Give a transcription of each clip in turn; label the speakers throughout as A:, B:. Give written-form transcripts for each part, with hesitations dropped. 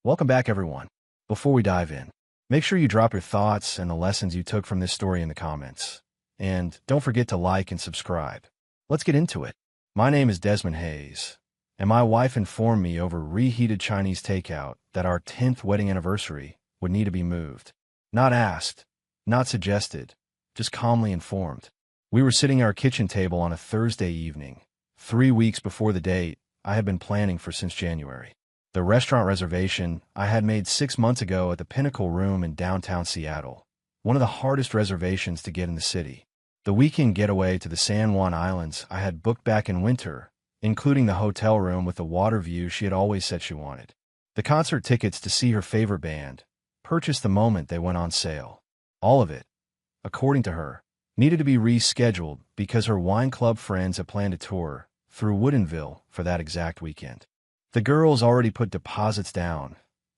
A: Welcome back, everyone. Before we dive in, make sure you drop your thoughts and the lessons you took from this story in the comments. And don't forget to like and subscribe. Let's get into it. My name is Desmond Hayes, and my wife informed me over reheated Chinese takeout that our 10th wedding anniversary would need to be moved. Not asked, not suggested, just calmly informed. We were sitting at our kitchen table on a Thursday evening, 3 weeks before the date I had been planning for since January. The restaurant reservation I had made 6 months ago at the Pinnacle Room in downtown Seattle, one of the hardest reservations to get in the city. The weekend getaway to the San Juan Islands I had booked back in winter, including the hotel room with the water view she had always said she wanted. The concert tickets to see her favorite band, purchased the moment they went on sale. All of it, according to her, needed to be rescheduled because her wine club friends had planned a tour through Woodinville for that exact weekend. The girls already put deposits down,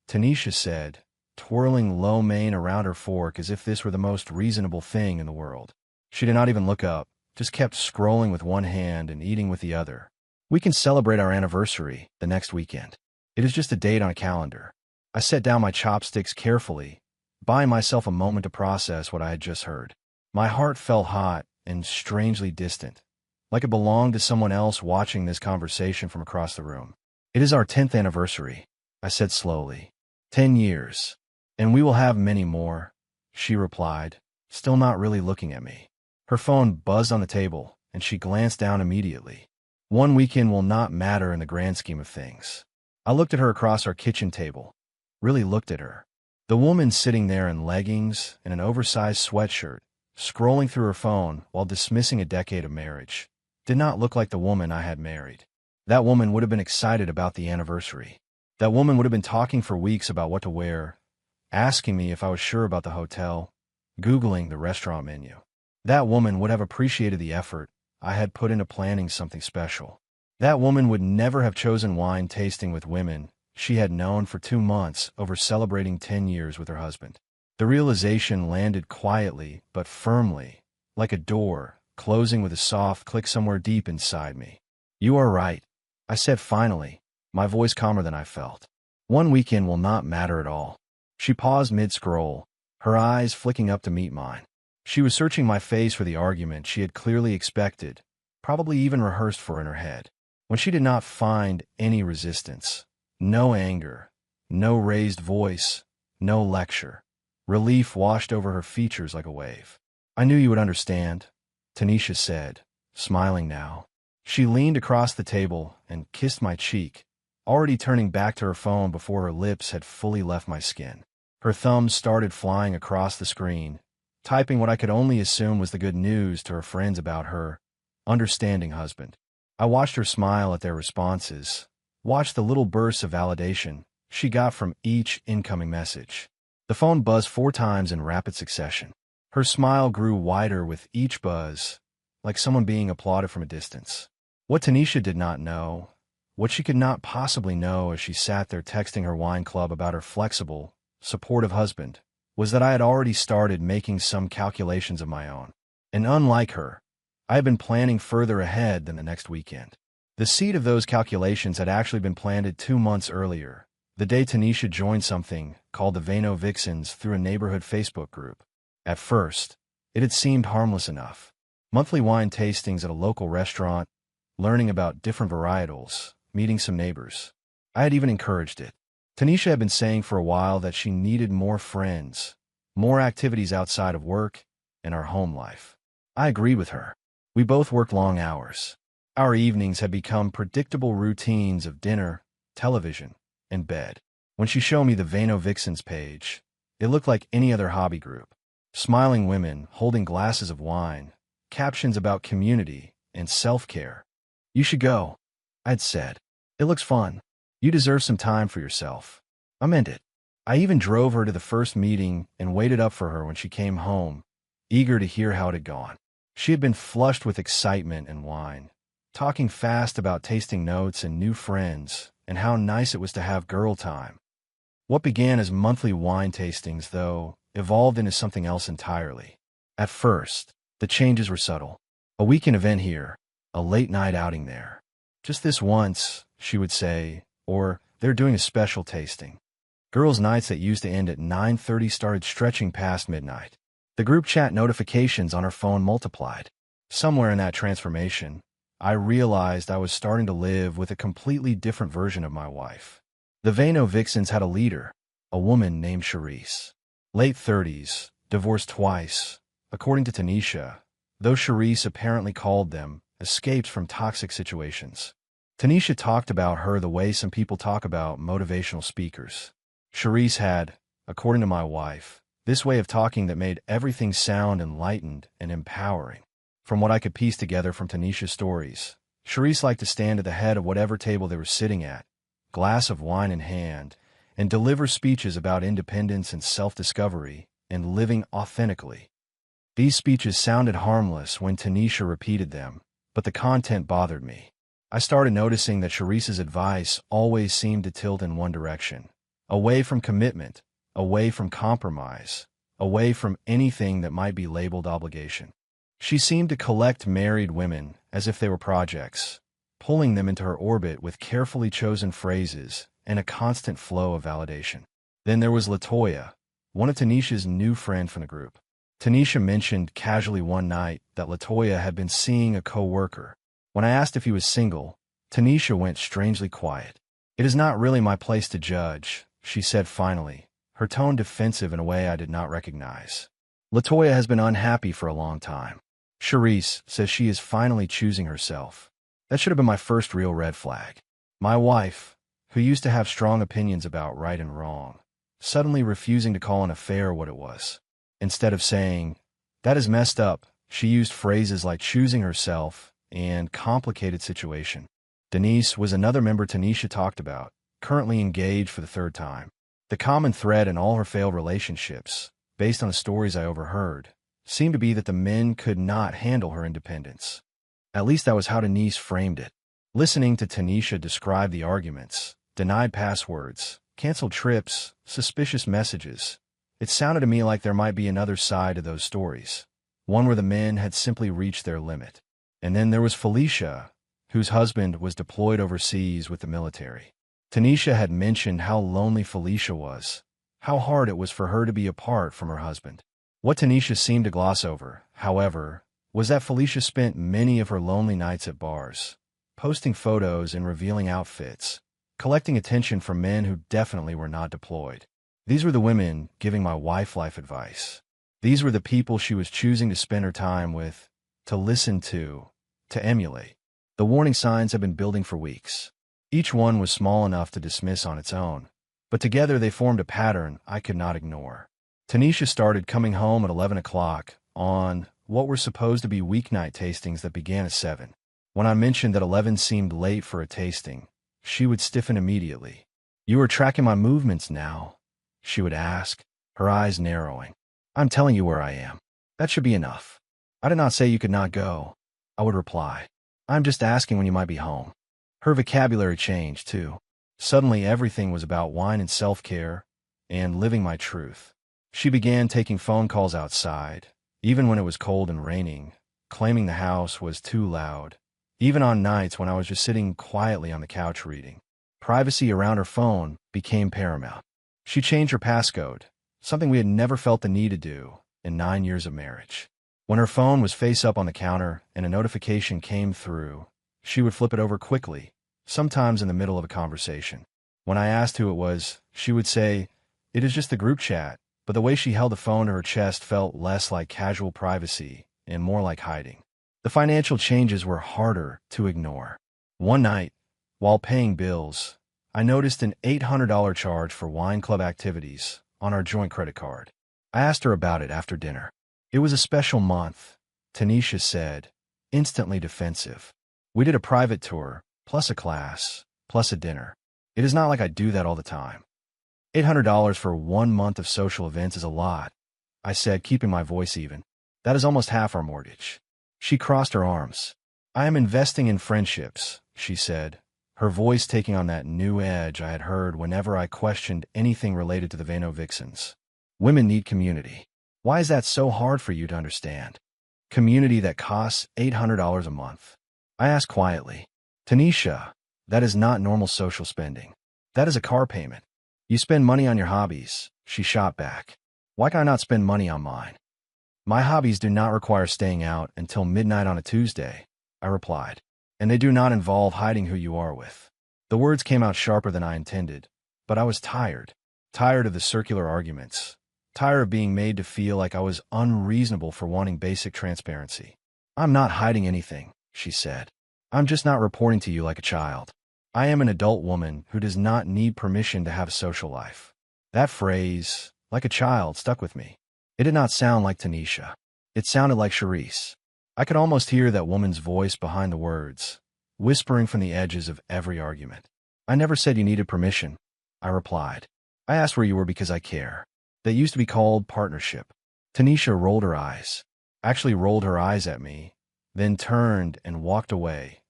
A: Tanisha said, twirling lo mein around her fork as if this were the most reasonable thing in the world. She did not even look up, just kept scrolling with one hand and eating with the other. We can celebrate our anniversary the next weekend. It is just a date on a calendar. I set down my chopsticks carefully, buying myself a moment to process what I had just heard. My heart felt hot and strangely distant, like it belonged to someone else watching this conversation from across the room. "It is our 10th anniversary," I said slowly. 10 years. And we will have many more," she replied, still not really looking at me. Her phone buzzed on the table, and she glanced down immediately. One weekend will not matter in the grand scheme of things. I looked at her across our kitchen table, really looked at her. The woman sitting there in leggings and an oversized sweatshirt, scrolling through her phone while dismissing a decade of marriage, did not look like the woman I had married. That woman would have been excited about the anniversary. That woman would have been talking for weeks about what to wear, asking me if I was sure about the hotel, Googling the restaurant menu. That woman would have appreciated the effort I had put into planning something special. That woman would never have chosen wine tasting with women she had known for 2 months over celebrating 10 years with her husband. The realization landed quietly but firmly, like a door closing with a soft click somewhere deep inside me. "You are right," I said finally, my voice calmer than I felt. "One weekend will not matter at all." She paused mid-scroll, her eyes flicking up to meet mine. She was searching my face for the argument she had clearly expected, probably even rehearsed for in her head. When she did not find any resistance, no anger, no raised voice, no lecture, relief washed over her features like a wave. "I knew you would understand," Tanisha said, smiling now. She leaned across the table and kissed my cheek, already turning back to her phone before her lips had fully left my skin. Her thumbs started flying across the screen, typing what I could only assume was the good news to her friends about her understanding husband. I watched her smile at their responses, watched the little bursts of validation she got from each incoming message. The phone buzzed 4 times in rapid succession. Her smile grew wider with each buzz, like someone being applauded from a distance. What Tanisha did not know, what she could not possibly know as she sat there texting her wine club about her flexible, supportive husband, was that I had already started making some calculations of my own. And unlike her, I had been planning further ahead than the next weekend. The seed of those calculations had actually been planted 2 months earlier, the day Tanisha joined something called the Vano Vixens through a neighborhood Facebook group. At first, it had seemed harmless enough. Monthly wine tastings at a local restaurant, learning about different varietals, meeting some neighbors. I had even encouraged it. Tanisha had been saying for a while that she needed more friends, more activities outside of work and our home life. I agreed with her. We both worked long hours. Our evenings had become predictable routines of dinner, television, and bed. When she showed me the Vano Vixens page, it looked like any other hobby group. Smiling women holding glasses of wine, captions about community and self-care. "You should go," I'd said. "It looks fun. You deserve some time for yourself." I meant it. I even drove her to the first meeting and waited up for her when she came home, eager to hear how it had gone. She had been flushed with excitement and wine, talking fast about tasting notes and new friends and how nice it was to have girl time. What began as monthly wine tastings, though, evolved into something else entirely. At first, the changes were subtle. A weekend event here, a late-night outing there. "Just this once," she would say, or "they're doing a special tasting." Girls' nights that used to end at 9:30 started stretching past midnight. The group chat notifications on her phone multiplied. Somewhere in that transformation, I realized I was starting to live with a completely different version of my wife. The Vano Vixens had a leader, a woman named Charisse. Late 30s, divorced twice. According to Tanisha, though Charisse apparently called them escapes from toxic situations. Tanisha talked about her the way some people talk about motivational speakers. Charisse had, according to my wife, this way of talking that made everything sound enlightened and empowering. From what I could piece together from Tanisha's stories, Charisse liked to stand at the head of whatever table they were sitting at, glass of wine in hand, and deliver speeches about independence and self-discovery and living authentically. These speeches sounded harmless when Tanisha repeated them, but the content bothered me. I started noticing that Charisse's advice always seemed to tilt in one direction, away from commitment, away from compromise, away from anything that might be labeled obligation. She seemed to collect married women as if they were projects, pulling them into her orbit with carefully chosen phrases and a constant flow of validation. Then there was LaToya, one of Tanisha's new friends from the group. Tanisha mentioned casually one night that LaToya had been seeing a co-worker. When I asked if he was single, Tanisha went strangely quiet. "It is not really my place to judge," she said finally, her tone defensive in a way I did not recognize. "LaToya has been unhappy for a long time. Charisse says she is finally choosing herself. That should have been my first real red flag." My wife, who used to have strong opinions about right and wrong, suddenly refusing to call an affair what it was. Instead of saying, "That is messed up," she used phrases like choosing herself and complicated situation. Denise was another member Tanisha talked about, currently engaged for the third time. The common thread in all her failed relationships, based on the stories I overheard, seemed to be that the men could not handle her independence. At least that was how Denise framed it. Listening to Tanisha describe the arguments, denied passwords, canceled trips, suspicious messages, it sounded to me like there might be another side to those stories, one where the men had simply reached their limit. And then there was Felicia, whose husband was deployed overseas with the military. Tanisha had mentioned how lonely Felicia was, how hard it was for her to be apart from her husband. What Tanisha seemed to gloss over, however, was that Felicia spent many of her lonely nights at bars, posting photos and revealing outfits, collecting attention from men who definitely were not deployed. These were the women giving my wife life advice. These were the people she was choosing to spend her time with, to listen to emulate. The warning signs had been building for weeks. Each one was small enough to dismiss on its own, but together they formed a pattern I could not ignore. Tanisha started coming home at 11 o'clock on what were supposed to be weeknight tastings that began at 7. When I mentioned that 11 seemed late for a tasting, she would stiffen immediately. "You are tracking my movements now?" she would ask, her eyes narrowing. "I'm telling you where I am. That should be enough." "I did not say you could not go," I would reply. "I'm just asking when you might be home." Her vocabulary changed, too. Suddenly everything was about wine and self-care and living my truth. She began taking phone calls outside, even when it was cold and raining, claiming the house was too loud, even on nights when I was just sitting quietly on the couch reading. Privacy around her phone became paramount. She changed her passcode, something we had never felt the need to do in 9 years of marriage. When her phone was face up on the counter and a notification came through, she would flip it over quickly, sometimes in the middle of a conversation. When I asked who it was, she would say, "It is just the group chat," but the way she held the phone to her chest felt less like casual privacy and more like hiding. The financial changes were harder to ignore. One night, while paying bills, I noticed an $800 charge for wine club activities on our joint credit card. I asked her about it after dinner. "It was a special month," Tanisha said, instantly defensive. "We did a private tour, plus a class, plus a dinner. It is not like I do that all the time." $800 for 1 month of social events is a lot, I said, keeping my voice even. "That is almost half our mortgage." She crossed her arms. "I am investing in friendships," she said, her voice taking on that new edge I had heard whenever I questioned anything related to the Vano Vixens. "Women need community. Why is that so hard for you to understand? Community that costs $800 a month." I asked quietly. "Tanisha, that is not normal social spending. That is a car payment." You spend money on your hobbies, she shot back. Why can I not spend money on mine? My hobbies do not require staying out until midnight on a Tuesday, I replied. And they do not involve hiding who you are with. The words came out sharper than I intended, but I was tired. Tired of the circular arguments. Tired of being made to feel like I was unreasonable for wanting basic transparency. I'm not hiding anything, she said. I'm just not reporting to you like a child. I am an adult woman who does not need permission to have a social life. That phrase, like a child, stuck with me. It did not sound like Tanisha. It sounded like Charisse. I could almost hear that woman's voice behind the words, whispering from the edges of every argument. I never said you needed permission, I replied. I asked where you were because I care. That used to be called partnership. Tanisha rolled her eyes, actually rolled her eyes at me, then turned and walked away,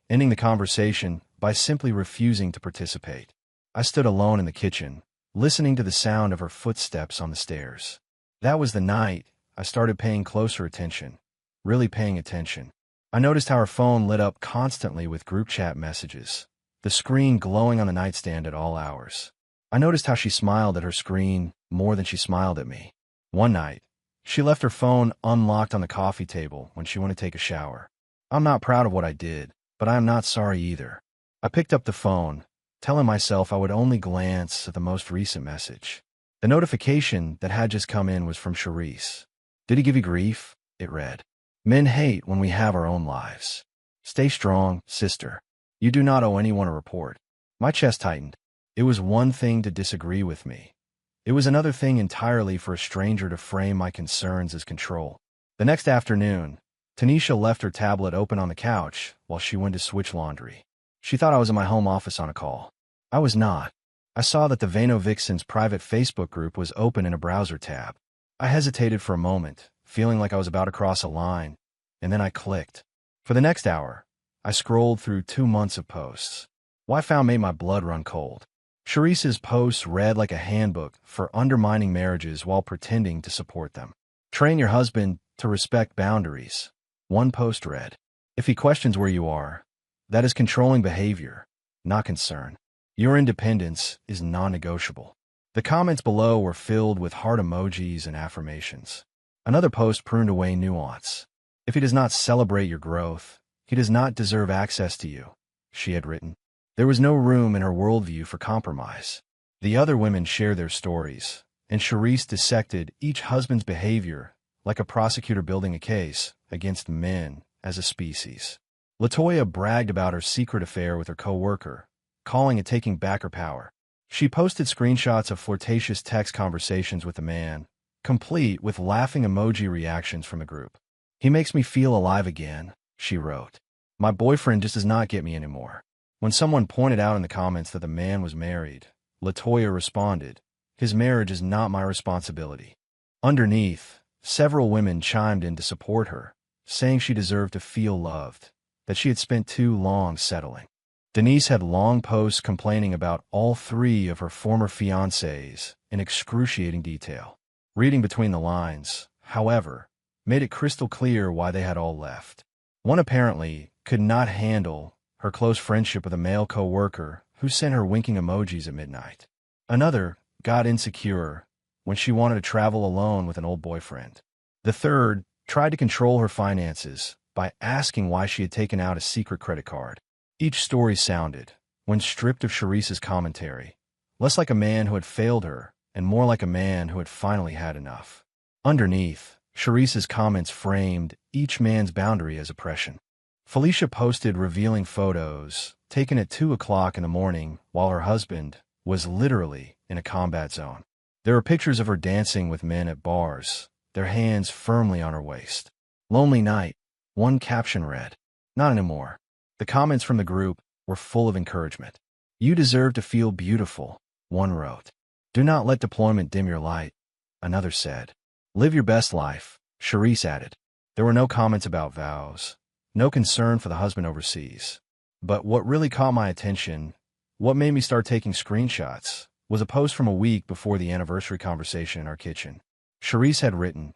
A: ending the conversation by simply refusing to participate. I stood alone in the kitchen, listening to the sound of her footsteps on the stairs. That was the night I started paying closer attention, really paying attention. I noticed how her phone lit up constantly with group chat messages, the screen glowing on the nightstand at all hours. I noticed how she smiled at her screen more than she smiled at me. One night, she left her phone unlocked on the coffee table when she went to take a shower. I'm not proud of what I did, but I am not sorry either. I picked up the phone, telling myself I would only glance at the most recent message. The notification that had just come in was from Charisse. Did he give you grief? It read. Men hate when we have our own lives. Stay strong, sister. You do not owe anyone a report. My chest tightened. It was one thing to disagree with me. It was another thing entirely for a stranger to frame my concerns as control. The next afternoon, Tanisha left her tablet open on the couch while she went to switch laundry. She thought I was in my home office on a call. I was not. I saw that the Vano Vixens private Facebook group was open in a browser tab. I hesitated for a moment, feeling like I was about to cross a line, and then I clicked. For the next hour, I scrolled through 2 months of posts. What I found made my blood run cold. Charisse's posts read like a handbook for undermining marriages while pretending to support them. Train your husband to respect boundaries. One post read, if he questions where you are, that is controlling behavior, not concern. Your independence is non-negotiable. The comments below were filled with heart emojis and affirmations. Another post pruned away nuance. If he does not celebrate your growth, he does not deserve access to you, she had written. There was no room in her worldview for compromise. The other women shared their stories, and Charisse dissected each husband's behavior like a prosecutor building a case against men as a species. LaToya bragged about her secret affair with her co-worker, calling it taking back her power. She posted screenshots of flirtatious text conversations with the man, complete with laughing emoji reactions from the group. He makes me feel alive again, she wrote. My boyfriend just does not get me anymore. When someone pointed out in the comments that the man was married, LaToya responded, his marriage is not my responsibility. Underneath, several women chimed in to support her, saying she deserved to feel loved, that she had spent too long settling. Denise had long posts complaining about all 3 of her former fiancés in excruciating detail. Reading between the lines, however, made it crystal clear why they had all left. One apparently could not handle her close friendship with a male co-worker who sent her winking emojis at midnight. Another got insecure when she wanted to travel alone with an old boyfriend. The third tried to control her finances by asking why she had taken out a secret credit card. Each story sounded, when stripped of Charisse's commentary, less like a man who had failed her and more like a man who had finally had enough. Underneath, Charisse's comments framed each man's boundary as oppression. Felicia posted revealing photos taken at 2 o'clock in the morning while her husband was literally in a combat zone. There were pictures of her dancing with men at bars, their hands firmly on her waist. Lonely night, one caption read, not anymore. The comments from the group were full of encouragement. You deserve to feel beautiful, one wrote. Do not let deployment dim your light, another said. Live your best life, Charisse added. There were no comments about vows, no concern for the husband overseas. But what really caught my attention, what made me start taking screenshots, was a post from a week before the anniversary conversation in our kitchen. Charisse had written,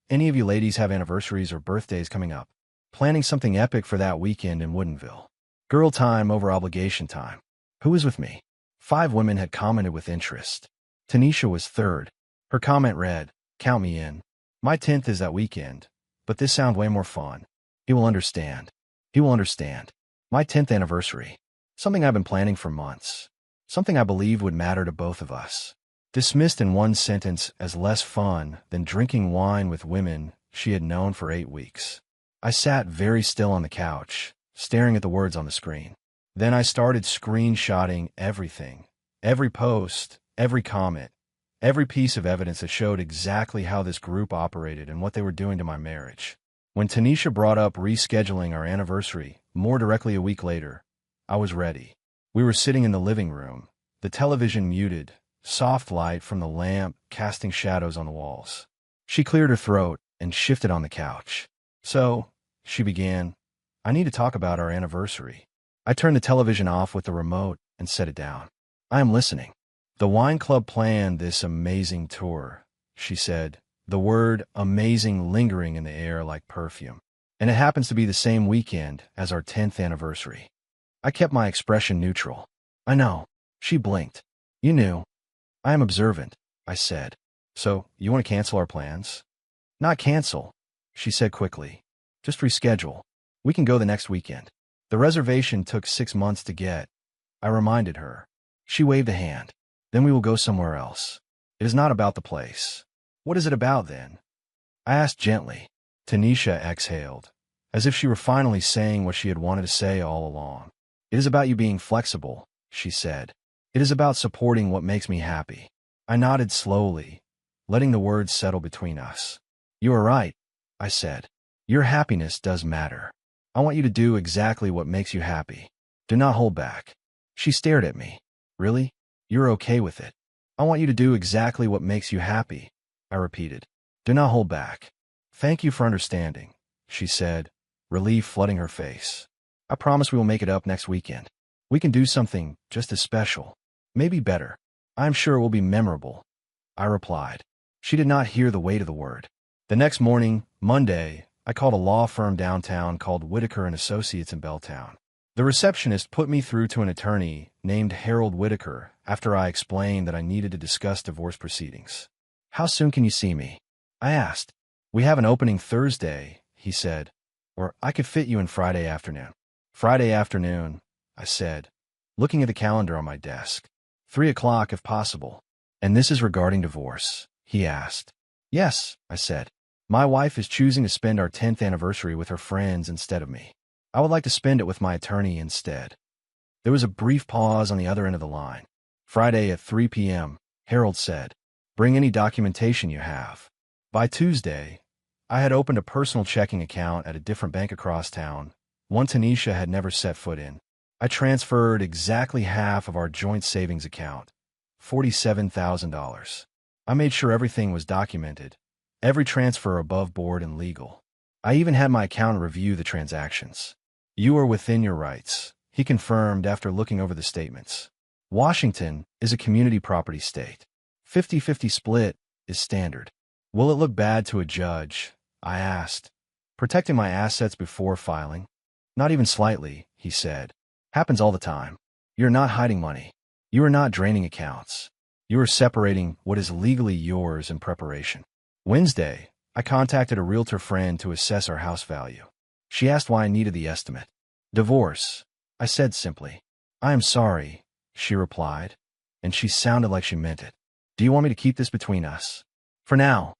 A: any of you ladies have anniversaries or birthdays coming up? Planning something epic for that weekend in Woodinville. Girl time over obligation time. Who is with me? 5 women had commented with interest. Tanisha was third. Her comment read, "Count me in. My 10th is that weekend, but this sounds way more fun. He will understand. He will understand. My 10th anniversary. Something I've been planning for months. Something I believed would matter to both of us." Dismissed in one sentence as less fun than drinking wine with women she had known for 8 weeks. I sat very still on the couch, staring at the words on the screen. Then I started screenshotting everything. Every post, every comment, every piece of evidence that showed exactly how this group operated and what they were doing to my marriage. When Tanisha brought up rescheduling our anniversary more directly a week later, I was ready. We were sitting in the living room, the television muted, soft light from the lamp casting shadows on the walls. She cleared her throat and shifted on the couch. "So," she began, "I need to talk about our anniversary." I turned the television off with the remote and set it down. "I am listening." "The wine club planned this amazing tour," she said, the word amazing lingering in the air like perfume. "And it happens to be the same weekend as our 10th anniversary." I kept my expression neutral. "I know." She blinked. "You knew." "I am observant," I said. "So, you want to cancel our plans?" "Not cancel," she said quickly. "Just reschedule. We can go the next weekend." "The reservation took 6 months to get," I reminded her. She waved a hand. "Then we will go somewhere else. It is not about the place." "What is it about, then?" I asked gently. Tanisha exhaled, as if she were finally saying what she had wanted to say all along. "It is about you being flexible," she said. "It is about supporting what makes me happy." I nodded slowly, letting the words settle between us. "You are right," I said. "Your happiness does matter. I want you to do exactly what makes you happy. Do not hold back." She stared at me. "Really? You're okay with it?" "I want you to do exactly what makes you happy," I repeated. "Do not hold back." "Thank you for understanding," she said, relief flooding her face. "I promise we will make it up next weekend. We can do something just as special. Maybe better. I am sure it will be memorable," I replied. She did not hear the weight of the word. The next morning, Monday, I called a law firm downtown called Whitaker and Associates in Belltown. The receptionist put me through to an attorney named Harold Whitaker after I explained that I needed to discuss divorce proceedings. "How soon can you see me?" I asked. "We have an opening Thursday," he said, "or I could fit you in Friday afternoon." "Friday afternoon," I said, looking at the calendar on my desk. 3 o'clock if possible." "And this is regarding divorce?" he asked. "Yes," I said. "My wife is choosing to spend our 10th anniversary with her friends instead of me. I would like to spend it with my attorney instead." There was a brief pause on the other end of the line. "Friday at 3 p.m., Harold said. "Bring any documentation you have." By Tuesday, I had opened a personal checking account at a different bank across town, one Tanisha had never set foot in. I transferred exactly half of our joint savings account, $47,000. I made sure everything was documented, every transfer above board and legal. I even had my accountant review the transactions. "You are within your rights," he confirmed after looking over the statements. "Washington is a community property state. 50-50 split is standard." "Will it look bad to a judge?" I asked, protecting my assets before filing. "Not even slightly," he said. "Happens all the time. You're not hiding money. You are not draining accounts. You are separating what is legally yours in preparation." Wednesday, I contacted a realtor friend to assess our house value. She asked why I needed the estimate. "Divorce," I said simply. "I am sorry," she replied, and she sounded like she meant it. "Do you want me to keep this between us?" "For now,"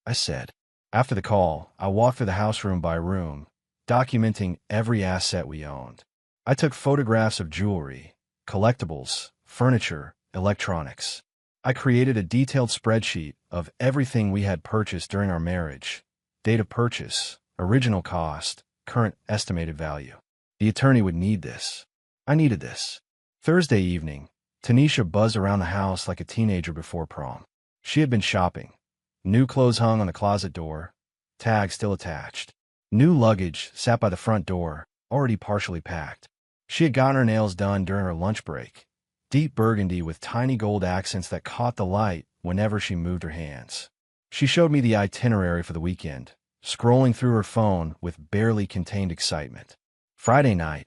A: I said. After the call, I walked through the house room by room, documenting every asset we owned. I took photographs of jewelry, collectibles, furniture, electronics. I created a detailed spreadsheet of everything we had purchased during our marriage: date of purchase, original cost, current estimated value. The attorney would need this. I needed this. Thursday evening, Tanisha buzzed around the house like a teenager before prom. She had been shopping. New clothes hung on the closet door, tag still attached. New luggage sat by the front door, already partially packed. She had gotten her nails done during her lunch break, deep burgundy with tiny gold accents that caught the light whenever she moved her hands. She showed me the itinerary for the weekend, scrolling through her phone with barely contained excitement. "Friday night,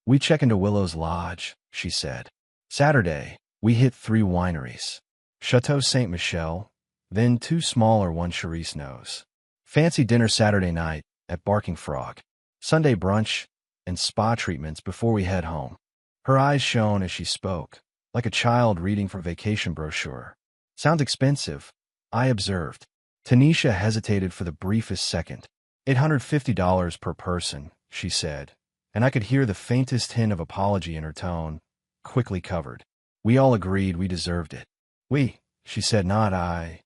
A: we check into Willow's Lodge," she said. "Saturday, We hit 3 wineries. Chateau Saint Michel, then 2 smaller ones Charisse knows. Fancy dinner Saturday night at Barking Frog. Sunday brunch and spa treatments before we head home. Her eyes shone as she spoke, like a child reading from a vacation brochure. Sounds expensive, I observed. Tanisha hesitated for the briefest second. $850 per person, she said, and I could hear the faintest hint of apology in her tone, quickly covered. We all agreed we deserved it. We, she said, not I.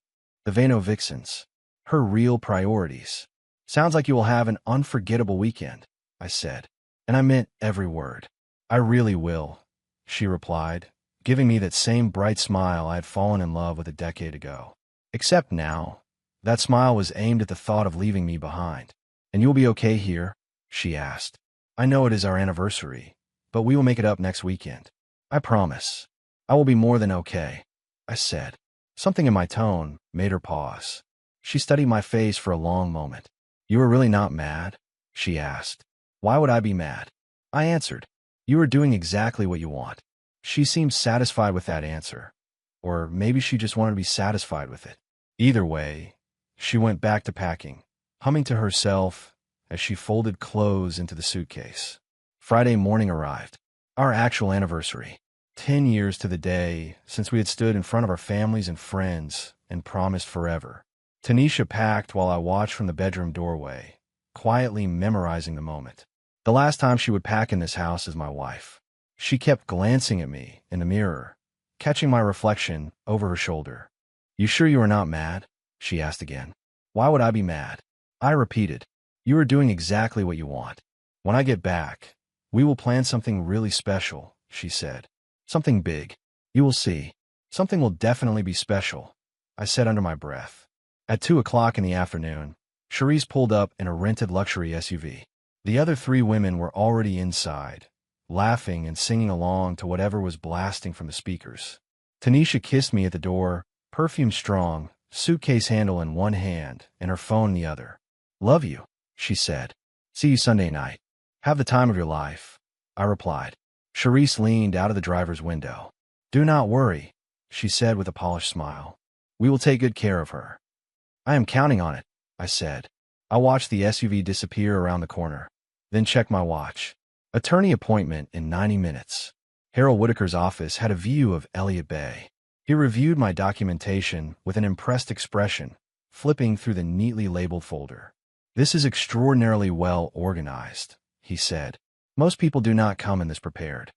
A: The Vano Vixens. Her real priorities. Sounds like you will have an unforgettable weekend, I said. And I meant every word. I really will, she replied, giving me that same bright smile I had fallen in love with a decade ago. Except now, that smile was aimed at the thought of leaving me behind. And you'll be okay here? She asked. I know it is our anniversary, but we will make it up next weekend. I promise. I will be more than okay, I said. Something in my tone made her pause. She studied my face for a long moment. You are really not mad? She asked. Why would I be mad? I answered. You are doing exactly what you want. She seemed satisfied with that answer. Or maybe she just wanted to be satisfied with it. Either way, she went back to packing, humming to herself as she folded clothes into the suitcase. Friday morning arrived. Our actual anniversary. 10 years to the day since we had stood in front of our families and friends and promised forever. Tanisha packed while I watched from the bedroom doorway, quietly memorizing the moment. The last time she would pack in this house as my wife. She kept glancing at me in the mirror, catching my reflection over her shoulder. You sure you are not mad? She asked again. Why would I be mad? I repeated. You are doing exactly what you want. When I get back, we will plan something really special, she said. Something big. You will see. Something will definitely be special, I said under my breath. At 2 o'clock in the afternoon, Charisse pulled up in a rented luxury SUV. The other 3 women were already inside, laughing and singing along to whatever was blasting from the speakers. Tanisha kissed me at the door, perfume strong, suitcase handle in one hand and her phone in the other. Love you, she said. See you Sunday night. Have the time of your life, I replied. Charisse leaned out of the driver's window. Do not worry, she said with a polished smile. We will take good care of her. I am counting on it, I said. I watched the SUV disappear around the corner, then checked my watch. Attorney appointment in 90 minutes. Harold Whitaker's office had a view of Elliott Bay. He reviewed my documentation with an impressed expression, flipping through the neatly labeled folder. This is extraordinarily well organized, he said. Most people do not come in this prepared.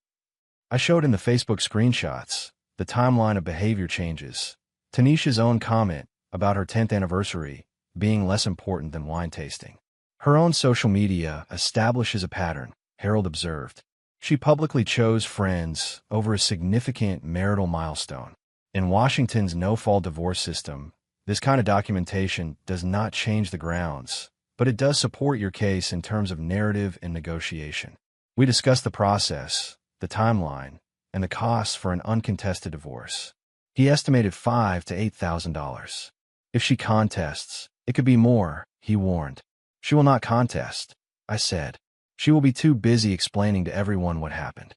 A: I showed him the Facebook screenshots, the timeline of behavior changes, Tanisha's own comment about her 10th anniversary being less important than wine tasting. Her own social media establishes a pattern, Harold observed. She publicly chose friends over a significant marital milestone. In Washington's no-fault divorce system, this kind of documentation does not change the grounds, but it does support your case in terms of narrative and negotiation. We discussed the process, the timeline, and the costs for an uncontested divorce. He estimated $5,000 to $8,000. If she contests, it could be more, he warned. She will not contest, I said. She will be too busy explaining to everyone what happened.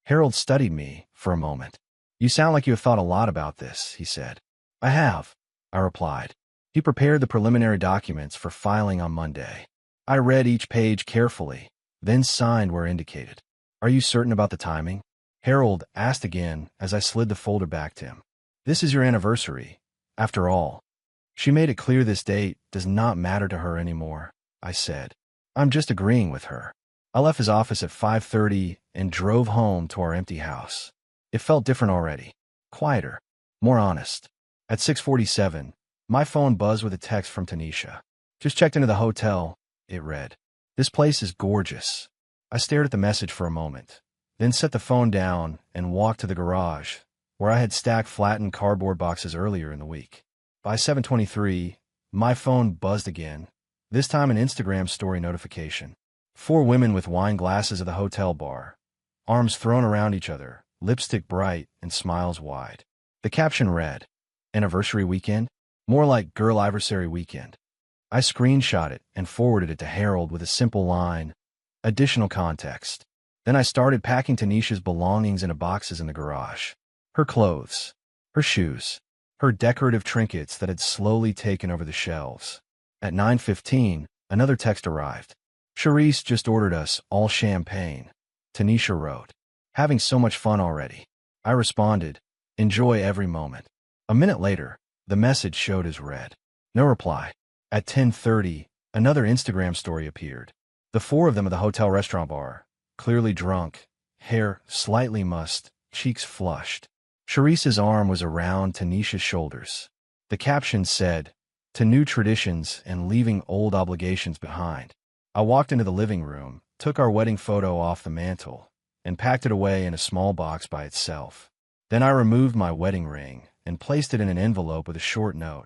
A: Harold studied me for a moment. You sound like you have thought a lot about this, he said. I have, I replied. He prepared the preliminary documents for filing on Monday. I read each page carefully, then signed where indicated. Are you certain about the timing? Harold asked again as I slid the folder back to him. This is your anniversary, after all. She made it clear this date does not matter to her anymore, I said. I'm just agreeing with her. I left his office at 5:30 and drove home to our empty house. It felt different already. Quieter. More honest. At 6:47, my phone buzzed with a text from Tanisha. Just checked into the hotel, it read. This place is gorgeous. I stared at the message for a moment, then set the phone down and walked to the garage, where I had stacked flattened cardboard boxes earlier in the week. By 7:23, my phone buzzed again, this time an Instagram story notification. 4 women with wine glasses at the hotel bar, arms thrown around each other, lipstick bright and smiles wide. The caption read, Anniversary weekend? More like girl adversary weekend. I screenshot it and forwarded it to Harold with a simple line, additional context. Then I started packing Tanisha's belongings into boxes in the garage. Her clothes, her shoes, her decorative trinkets that had slowly taken over the shelves. At 9:15, another text arrived. Charisse just ordered us all champagne. Tanisha wrote, having so much fun already. I responded, enjoy every moment. A minute later, the message showed as read. No reply. At 10:30, another Instagram story appeared. The four of them at the hotel restaurant bar, clearly drunk, hair slightly mussed, cheeks flushed. Charisse's arm was around Tanisha's shoulders. The caption said, to new traditions and leaving old obligations behind. I walked into the living room, took our wedding photo off the mantle, and packed it away in a small box by itself. Then I removed my wedding ring and placed it in an envelope with a short note.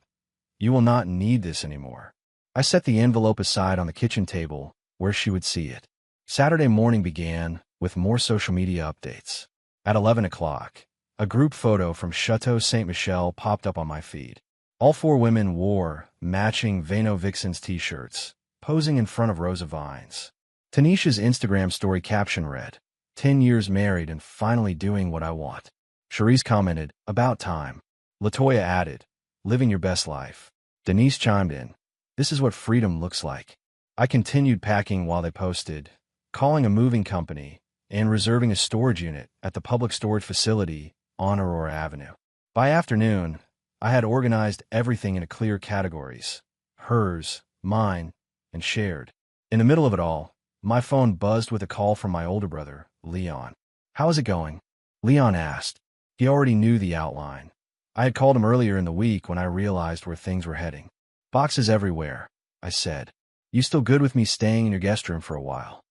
A: You will not need this anymore. I set the envelope aside on the kitchen table where she would see it. Saturday morning began with more social media updates. At 11 o'clock, a group photo from Chateau Saint Michel popped up on my feed. All four women wore matching Vano Vixens t-shirts, posing in front of rows of vines. Tanisha's Instagram story caption read, 10 years married and finally doing what I want. Charisse commented, about time. Latoya added, living your best life. Denise chimed in, this is what freedom looks like. I continued packing while they posted, calling a moving company, and reserving a storage unit at the public storage facility on Aurora Avenue. By afternoon, I had organized everything into clear categories, hers, mine, and shared. In the middle of it all, my phone buzzed with a call from my older brother, Leon. How is it going? Leon asked. He already knew the outline. I had called him earlier in the week when I realized where things were heading. Boxes everywhere, I said. You still good with me staying in your guest room for a while?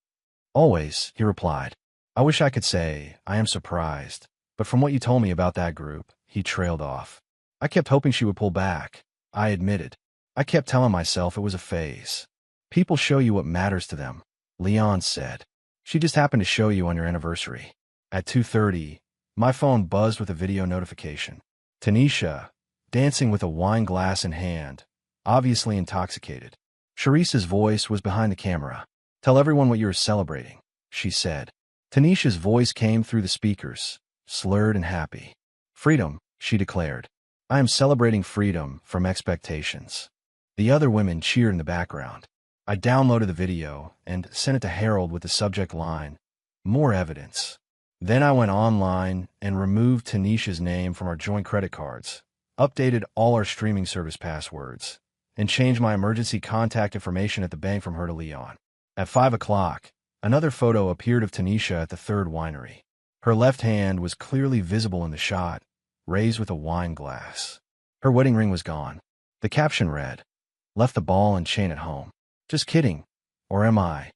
A: Always, he replied. I wish I could say I am surprised, but from what you told me about that group, he trailed off. I kept hoping she would pull back, I admitted. I kept telling myself it was a phase. People show you what matters to them, Leon said. She just happened to show you on your anniversary. At 2:30, my phone buzzed with a video notification. Tanisha, dancing with a wine glass in hand, obviously intoxicated. Charisse's voice was behind the camera. Tell everyone what you are celebrating, she said. Tanisha's voice came through the speakers, slurred and happy. Freedom, she declared. I am celebrating freedom from expectations. The other women cheered in the background. I downloaded the video and sent it to Harold with the subject line, more evidence. Then I went online and removed Tanisha's name from our joint credit cards, updated all our streaming service passwords, and changed my emergency contact information at the bank from her to Leon. At 5 o'clock, another photo appeared of Tanisha at the third winery. Her left hand was clearly visible in the shot, raised with a wine glass. Her wedding ring was gone. The caption read, left the ball and chain at home. Just kidding. Or am I?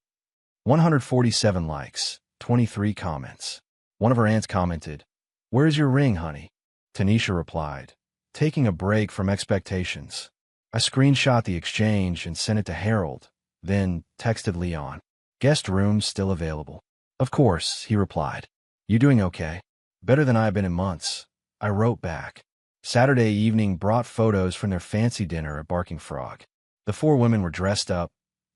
A: 147 likes, 23 comments. One of her aunts commented, where's your ring, honey? Tanisha replied, taking a break from expectations. I screenshot the exchange and sent it to Harold, then texted Leon. Guest rooms still available. Of course, he replied. You doing okay? Better than I've been in months. I wrote back. Saturday evening brought photos from their fancy dinner at Barking Frog. The four women were dressed up,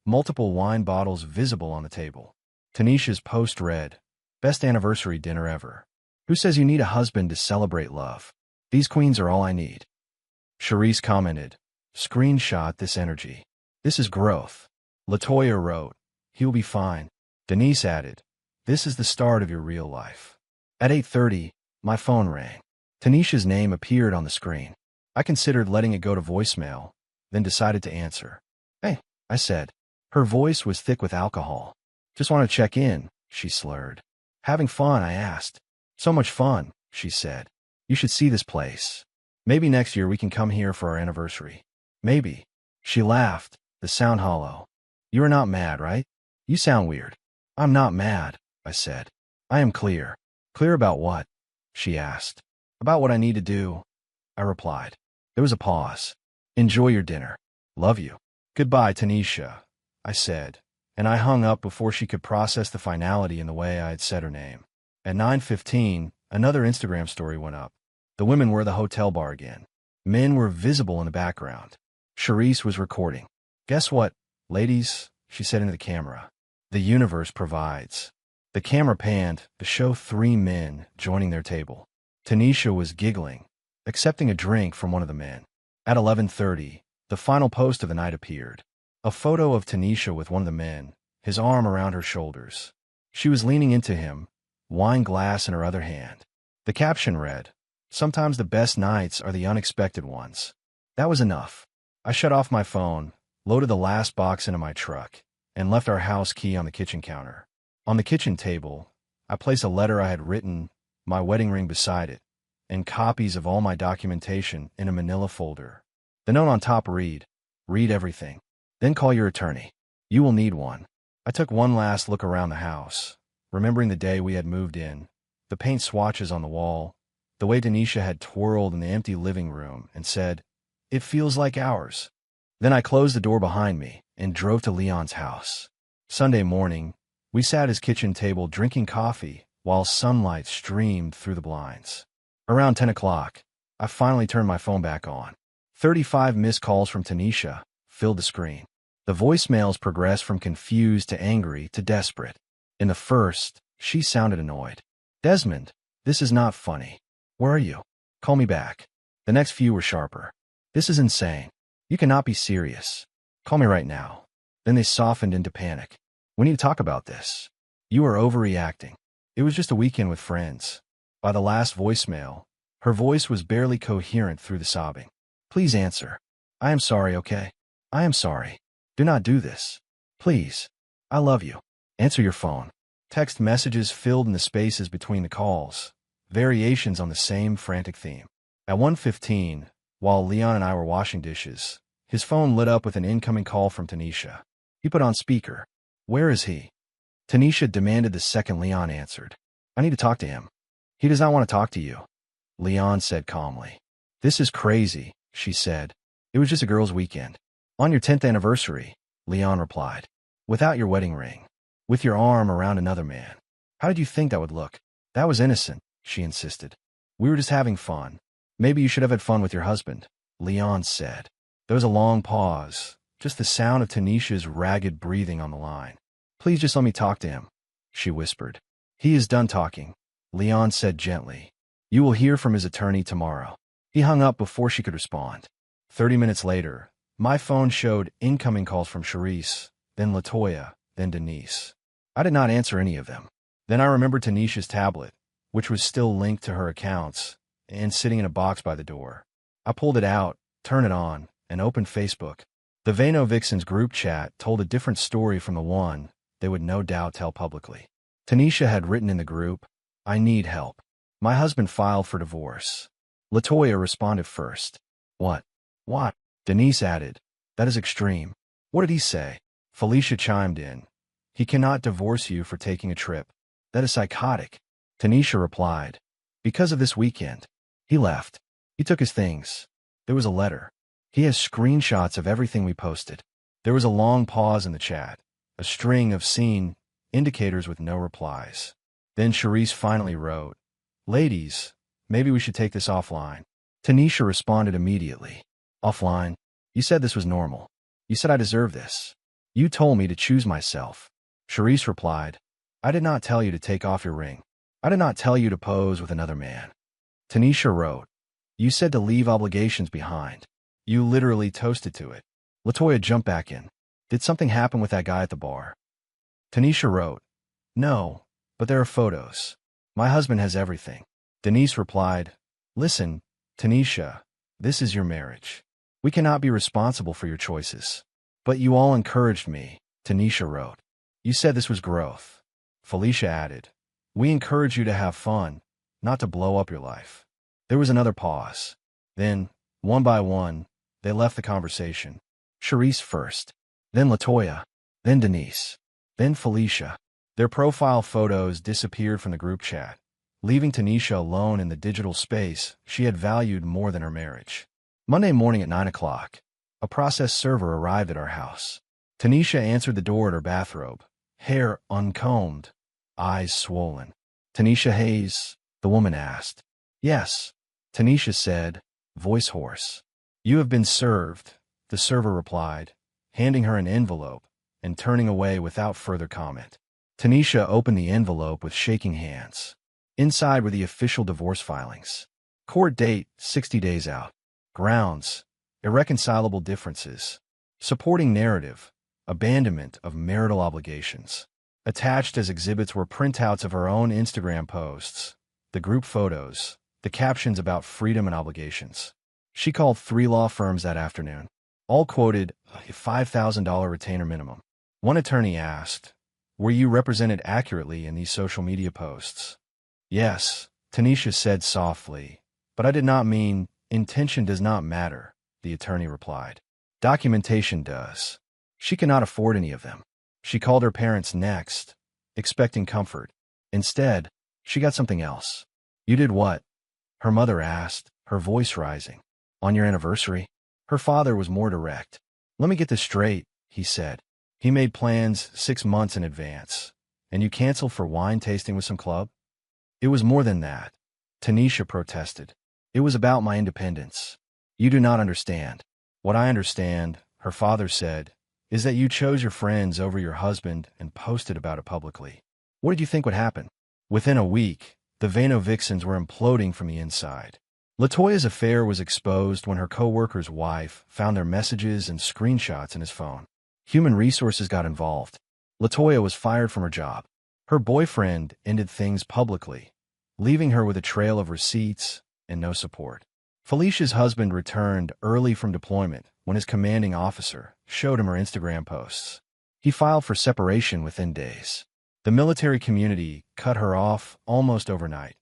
A: multiple wine bottles visible on the table. Tanisha's post read, best anniversary dinner ever. Who says you need a husband to celebrate love? These queens are all I need. Charisse commented, screenshot this energy. This is growth. Latoya wrote, he'll be fine. Denise added, this is the start of your real life. At 8:30, my phone rang. Tanisha's name appeared on the screen. I considered letting it go to voicemail, then decided to answer. Hey, I said. Her voice was thick with alcohol. Just want to check in, she slurred. Having fun, I asked. So much fun, she said. You should see this place. Maybe next year we can come here for our anniversary. Maybe. She laughed, the sound hollow. You are not mad, right? You sound weird. I'm not mad, I said. I am clear. Clear about what? She asked. About what I need to do, I replied. There was a pause. Enjoy your dinner. Love you. Goodbye, Tanisha, I said, and I hung up before she could process the finality in the way I had said her name. At 9:15, another Instagram story went up. The women were at the hotel bar again. Men were visible in the background. Charisse was recording. Guess what, ladies, she said into the camera. The universe provides. The camera panned to show three men joining their table. Tanisha was giggling, accepting a drink from one of the men. At 11:30, the final post of the night appeared. A photo of Tanisha with one of the men, his arm around her shoulders. She was leaning into him, wine glass in her other hand. The caption read, "Sometimes the best nights are the unexpected ones." That was enough. I shut off my phone, loaded the last box into my truck, and left our house key on the kitchen counter. On the kitchen table, I placed a letter I had written, my wedding ring beside it, and copies of all my documentation in a manila folder. The note on top read everything. Then call your attorney. You will need one. I took one last look around the house, remembering the day we had moved in, the paint swatches on the wall, the way Tanisha had twirled in the empty living room, and said, "It feels like ours." Then I closed the door behind me and drove to Leon's house. Sunday morning, we sat at his kitchen table drinking coffee while sunlight streamed through the blinds. Around 10 o'clock, I finally turned my phone back on. 35 missed calls from Tanisha filled the screen. The voicemails progressed from confused to angry to desperate. In the first, she sounded annoyed. "Desmond, this is not funny. Where are you? Call me back." The next few were sharper. "This is insane. You cannot be serious. Call me right now." Then they softened into panic. "We need to talk about this. You are overreacting. It was just a weekend with friends." By the last voicemail, her voice was barely coherent through the sobbing. "Please answer. I am sorry, okay? I am sorry. Do not do this. Please. I love you. Answer your phone." Text messages filled in the spaces between the calls, variations on the same frantic theme. At 1:15, while Leon and I were washing dishes, his phone lit up with an incoming call from Tanisha. He put on speaker. "Where is he?" Tanisha demanded the second Leon answered. "I need to talk to him." "He does not want to talk to you," Leon said calmly. "This is crazy," she said. "It was just a girls' weekend." "On your 10th anniversary," Leon replied. "Without your wedding ring. With your arm around another man. How did you think that would look?" "That was innocent," she insisted. "We were just having fun." "Maybe you should have had fun with your husband," Leon said. There was a long pause, just the sound of Tanisha's ragged breathing on the line. "Please just let me talk to him," she whispered. "He is done talking," Leon said gently. "You will hear from his attorney tomorrow." He hung up before she could respond. 30 minutes later, my phone showed incoming calls from Charisse, then Latoya, then Denise. I did not answer any of them. Then I remembered Tanisha's tablet, which was still linked to her accounts, and sitting in a box by the door. I pulled it out, turned it on, and opened Facebook. The Vano Vixens group chat told a different story from the one they would no doubt tell publicly. Tanisha had written in the group, "I need help. My husband filed for divorce." Latoya responded first. What? Denise added, "That is extreme." "What did he say?" Felicia chimed in. "He cannot divorce you for taking a trip. That is psychotic." Tanisha replied, "Because of this weekend. He left. He took his things. There was a letter. He has screenshots of everything we posted." There was a long pause in the chat, a string of seen indicators with no replies. Then Charisse finally wrote, "Ladies, maybe we should take this offline." Tanisha responded immediately. "Offline? You said this was normal. You said I deserve this. You told me to choose myself." Charisse replied, "I did not tell you to take off your ring. I did not tell you to pose with another man." Tanisha wrote, "You said to leave obligations behind. You literally toasted to it." Latoya jumped back in. "Did something happen with that guy at the bar?" Tanisha wrote, "No, but there are photos. My husband has everything." Denise replied, "Listen, Tanisha, this is your marriage. We cannot be responsible for your choices." "But you all encouraged me," Tanisha wrote. "You said this was growth." Felicia added, "We encourage you to have fun, not to blow up your life." There was another pause. Then, one by one, they left the conversation. Charisse first, then Latoya, then Denise, then Felicia. Their profile photos disappeared from the group chat, leaving Tanisha alone in the digital space she had valued more than her marriage. Monday morning at 9 o'clock, a process server arrived at our house. Tanisha answered the door in her bathrobe, hair uncombed, eyes swollen. "Tanisha Hayes?" the woman asked. "Yes," Tanisha said, voice hoarse. "You have been served," the server replied, handing her an envelope and turning away without further comment. Tanisha opened the envelope with shaking hands. Inside were the official divorce filings. Court date, 60 days out. Grounds, irreconcilable differences. Supporting narrative, abandonment of marital obligations. Attached as exhibits were printouts of her own Instagram posts, the group photos, the captions about freedom and obligations. She called 3 law firms that afternoon. All quoted a $5,000 retainer minimum. One attorney asked, "Were you represented accurately in these social media posts?" "Yes," Tanisha said softly, "but I did not mean intention does not matter," the attorney replied. "Documentation does." She cannot afford any of them. She called her parents next, expecting comfort. Instead, she got something else. "You did what?" her mother asked, her voice rising. "On your anniversary?" Her father was more direct. "Let me get this straight," he said. "He made plans 6 months in advance, and you canceled for wine tasting with some club?" "It was more than that," Tanisha protested. "It was about my independence. You do not understand." "What I understand," her father said, "is that you chose your friends over your husband and posted about it publicly. What did you think would happen?" Within a week, the Vano Vixens were imploding from the inside. LaToya's affair was exposed when her co-worker's wife found their messages and screenshots in his phone. Human resources got involved. LaToya was fired from her job. Her boyfriend ended things publicly, leaving her with a trail of receipts and no support. Felicia's husband returned early from deployment when his commanding officer showed him her Instagram posts. He filed for separation within days. The military community cut her off almost overnight.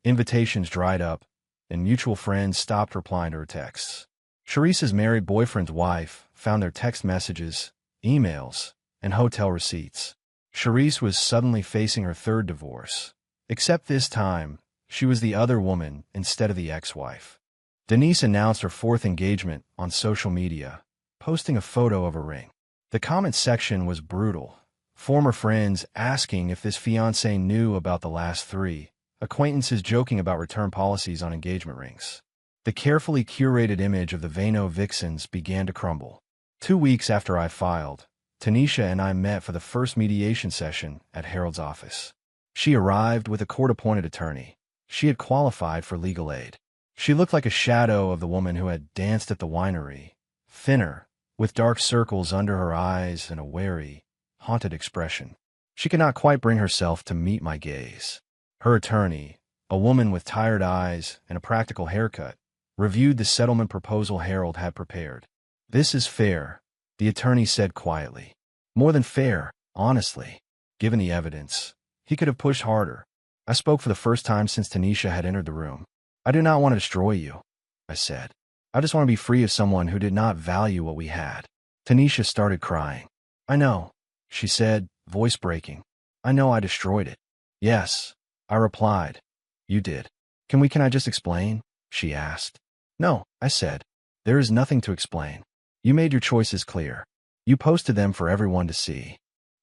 A: Invitations dried up, and mutual friends stopped replying to her texts. Sharice's married boyfriend's wife found their text messages, emails, and hotel receipts. Sharice was suddenly facing her 3rd divorce, except this time, she was the other woman instead of the ex-wife. Denise announced her 4th engagement on social media, posting a photo of a ring. The comment section was brutal. Former friends asking if this fiancé knew about the last 3, acquaintances joking about return policies on engagement rings. The carefully curated image of the Vano Vixens began to crumble. 2 weeks after I filed, Tanisha and I met for the first mediation session at Harold's office. She arrived with a court-appointed attorney. She had qualified for legal aid. She looked like a shadow of the woman who had danced at the winery, thinner, with dark circles under her eyes and a wary, haunted expression. She could not quite bring herself to meet my gaze. Her attorney, a woman with tired eyes and a practical haircut, reviewed the settlement proposal Harold had prepared. "This is fair," the attorney said quietly. "More than fair, honestly. Given the evidence, he could have pushed harder." I spoke for the first time since Tanisha had entered the room. "I do not want to destroy you," I said. "I just want to be free of someone who did not value what we had." Tanisha started crying. "I know," she said, voice breaking. "I know I destroyed it." "Yes," I replied. "You did." Can I just explain?" she asked. "No," I said. "There is nothing to explain. You made your choices clear. You posted them for everyone to see."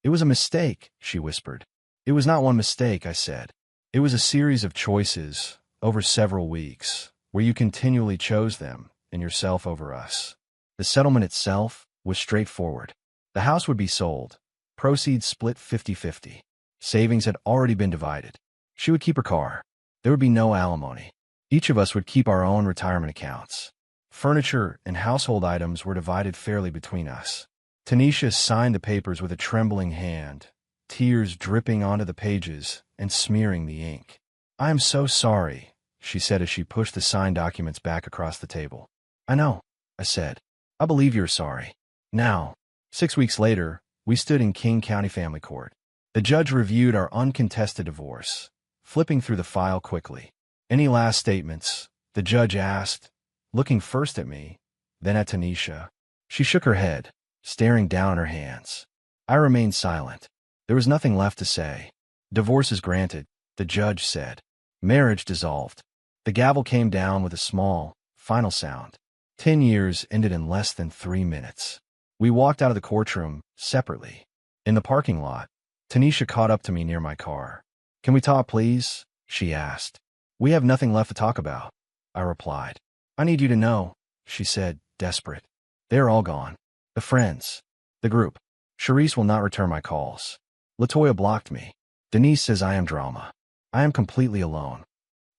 A: "It was a mistake," she whispered. "It was not one mistake," I said. "It was a series of choices over several weeks, where you continually chose them and yourself over us." The settlement itself was straightforward. The house would be sold, proceeds split 50-50. Savings had already been divided. She would keep her car. There would be no alimony. Each of us would keep our own retirement accounts. Furniture and household items were divided fairly between us. Tanisha signed the papers with a trembling hand, tears dripping onto the pages and smearing the ink. "I am so sorry," she said as she pushed the signed documents back across the table. "I know," I said. "I believe you're sorry." Now, 6 weeks later, we stood in King County Family Court. The judge reviewed our uncontested divorce, flipping through the file quickly. "Any last statements?" the judge asked, looking first at me, then at Tanisha. She shook her head, staring down at her hands. I remained silent. There was nothing left to say. "Divorce is granted," the judge said. "Marriage dissolved." The gavel came down with a small, final sound. 10 years ended in less than 3 minutes. We walked out of the courtroom, separately. In the parking lot, Tanisha caught up to me near my car. "Can we talk, please?" she asked. "We have nothing left to talk about," I replied. "I need you to know," she said, desperate. "They're all gone. The friends. The group. Sharice will not return my calls. LaToya blocked me. Denise says I am drama. I am completely alone.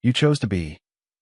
A: You chose to be,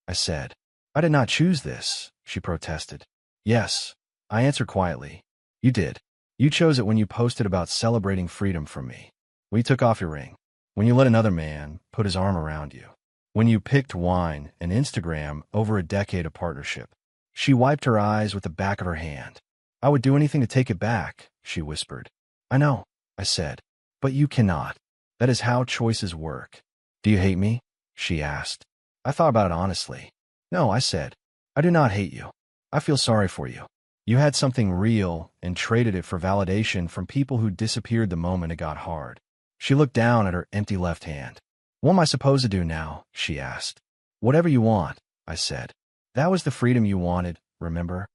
A: I said. I did not choose this, she protested. Yes, I answered quietly. You did. You chose it when you posted about celebrating freedom from me. When you took off your ring. When you let another man put his arm around you. When you picked wine and Instagram over a decade of partnership. She wiped her eyes with the back of her hand. I would do anything to take it back, she whispered. I know, I said. But you cannot. That is how choices work. Do you hate me? She asked. I thought about it honestly. No, I said. I do not hate you. I feel sorry for you. You had something real and traded it for validation from people who disappeared the moment it got hard. She looked down at her empty left hand. What am I supposed to do now? She asked. Whatever you want, I said. That was the freedom you wanted, remember?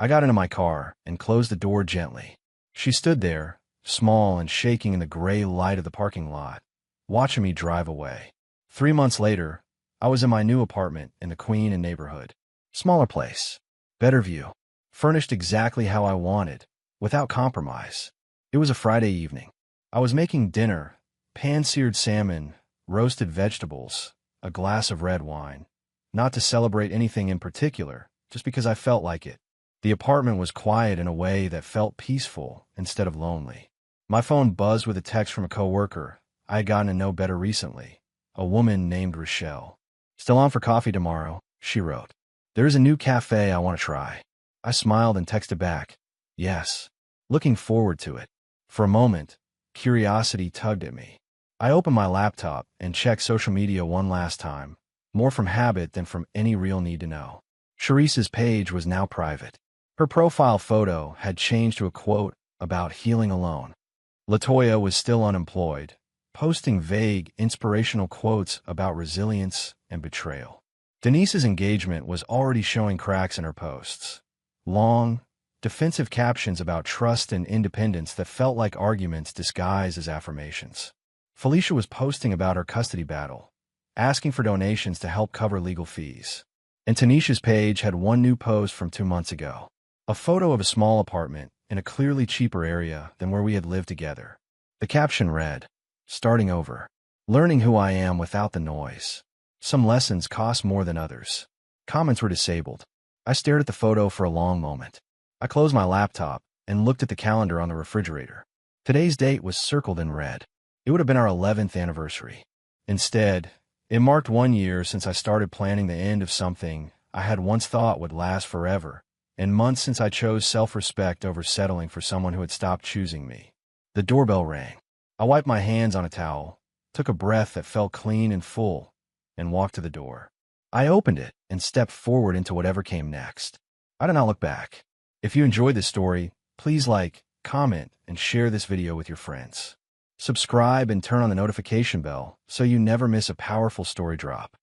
A: I got into my car and closed the door gently. She stood there, small and shaking in the gray light of the parking lot, watching me drive away. 3 months later, I was in my new apartment in the Queen neighborhood. Smaller place. Better view. Furnished exactly how I wanted, without compromise. It was a Friday evening. I was making dinner, pan-seared salmon, roasted vegetables, a glass of red wine. Not to celebrate anything in particular, just because I felt like it. The apartment was quiet in a way that felt peaceful instead of lonely. My phone buzzed with a text from a coworker I had gotten to know better recently, a woman named Rochelle. Still on for coffee tomorrow, she wrote. There is a new cafe I want to try. I smiled and texted back, yes, looking forward to it. For a moment, curiosity tugged at me. I opened my laptop and checked social media one last time, more from habit than from any real need to know. Charisse's page was now private. Her profile photo had changed to a quote about healing alone. LaToya was still unemployed, posting vague, inspirational quotes about resilience and betrayal. Denise's engagement was already showing cracks in her posts. Long, defensive captions about trust and independence that felt like arguments disguised as affirmations. Felicia was posting about her custody battle, asking for donations to help cover legal fees. And Tanisha's page had one new post from 2 months ago. A photo of a small apartment in a clearly cheaper area than where we had lived together. The caption read, starting over, learning who I am without the noise. Some lessons cost more than others. Comments were disabled. I stared at the photo for a long moment. I closed my laptop and looked at the calendar on the refrigerator. Today's date was circled in red. It would have been our 11th anniversary. Instead, it marked 1 year since I started planning the end of something I had once thought would last forever, and months since I chose self-respect over settling for someone who had stopped choosing me. The doorbell rang. I wiped my hands on a towel, took a breath that felt clean and full, and walked to the door. I opened it and stepped forward into whatever came next. I did not look back. If you enjoyed this story, please like, comment, and share this video with your friends. Subscribe and turn on the notification bell so you never miss a powerful story drop.